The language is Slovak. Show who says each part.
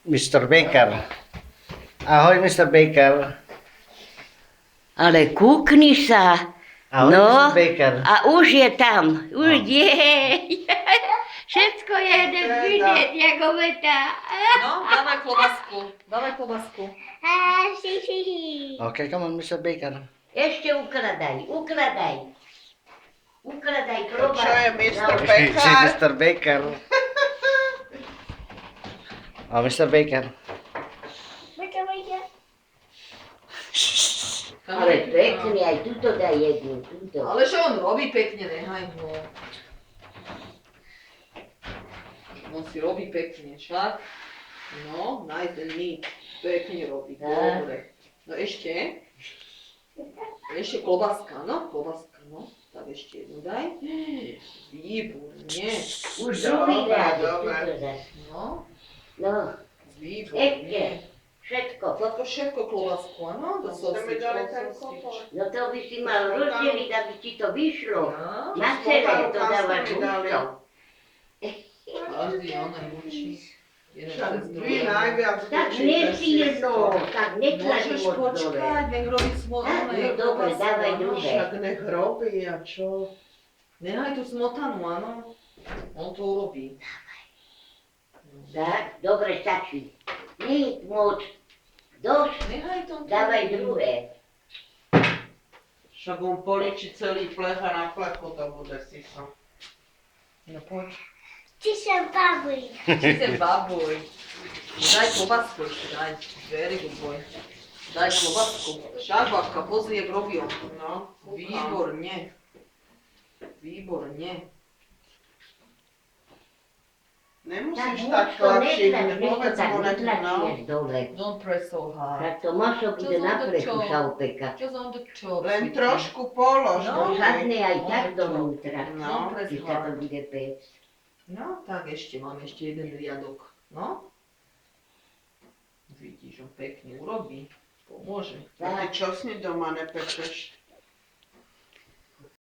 Speaker 1: Mr. Baker. Ahoj, Mr. Baker.
Speaker 2: Ale kúkni sa.
Speaker 1: Ahoj,
Speaker 2: No,
Speaker 1: Mr. Baker.
Speaker 2: a už je tam. Už
Speaker 1: No.
Speaker 2: je. Všetko je hneď vidieť, ako vetá.
Speaker 3: No, dávaj klobasku. Dávaj klobasku.
Speaker 1: Okay, come on, Mr. Baker.
Speaker 2: Ešte ukladaj. Ukladaj
Speaker 4: Čo je Mr.
Speaker 2: No.
Speaker 1: Si
Speaker 4: Baker?
Speaker 1: Mr. Baker. Oh, Mr. Baker.
Speaker 2: Ale pekne, aj tuto daj jednu. Tuto.
Speaker 3: Ale čo on robí pekne, nehaj ho. On si robí pekne, však? No, najdený. Pekne robí,
Speaker 2: Tak.
Speaker 3: dobre. No ešte? Ešte klobaska, no? Klobaska, no. Tak ešte jednu daj. Výborne.
Speaker 2: Už druhý rád.
Speaker 4: dobre.
Speaker 2: Tuto zas.
Speaker 3: No,
Speaker 2: No,
Speaker 3: výborne.
Speaker 2: ešte. Všetko.
Speaker 3: Tako všetko klobasku, áno? Do
Speaker 4: Ste mi dali ten
Speaker 3: sosničku.
Speaker 4: kopor.
Speaker 2: No to by si mal rozdeliť, aby ti to vyšlo.
Speaker 3: No,
Speaker 2: Na celé to dávaš husto.
Speaker 3: každý on najlepší. Jeden
Speaker 4: Však
Speaker 3: cez
Speaker 4: vy
Speaker 3: druhého.
Speaker 4: najviac
Speaker 2: Tak
Speaker 4: učíte
Speaker 2: nepríjemno,
Speaker 4: všetko.
Speaker 2: tak netlačí
Speaker 3: Môžeš
Speaker 2: moc dole.
Speaker 3: počkať, nech robí smotanu.
Speaker 2: No dobre, dávaj druhé.
Speaker 4: Však nech robí a čo?
Speaker 3: Nehaj tú smotanu, áno. On to urobí.
Speaker 2: Tak, dobre, stačí. Nie je moc. Dosť,
Speaker 3: Nehaj to.
Speaker 2: dávaj druhé.
Speaker 4: Však on poličí celý plech a na plechu to bude siso.
Speaker 3: No poď.
Speaker 5: Ty sa babuj.
Speaker 3: Ty ten babuj. Daj klobasku ešte, daj. Very good boy. Daj klobasku. Však babka, pozri, jak robí on.
Speaker 4: No,
Speaker 3: Výborne. Výborne.
Speaker 4: Nemusíš
Speaker 2: moc
Speaker 4: tak
Speaker 2: to
Speaker 4: tlačiť,
Speaker 2: netlač, vieš to
Speaker 4: povedz
Speaker 2: tak
Speaker 4: mu len
Speaker 2: netlačieš dole.
Speaker 3: Don't press so hard.
Speaker 2: Tak to maso bude
Speaker 3: Čo som
Speaker 2: na
Speaker 3: to
Speaker 2: plechu
Speaker 3: čo?
Speaker 2: sa opekať.
Speaker 3: Just on the top.
Speaker 4: Len
Speaker 3: sweetie.
Speaker 4: trošku polož.
Speaker 3: No,
Speaker 2: To
Speaker 4: do nej.
Speaker 2: žadne aj tak
Speaker 3: No,
Speaker 2: dovnútra.
Speaker 4: No,
Speaker 3: Don't press
Speaker 2: Keď sa to
Speaker 3: hard.
Speaker 2: bude pec.
Speaker 3: No, tak ešte mám ešte jeden riadok. No. Vidíš, on pekne urobí. Pomôže.
Speaker 4: A ty čo s ním doma nepečeš?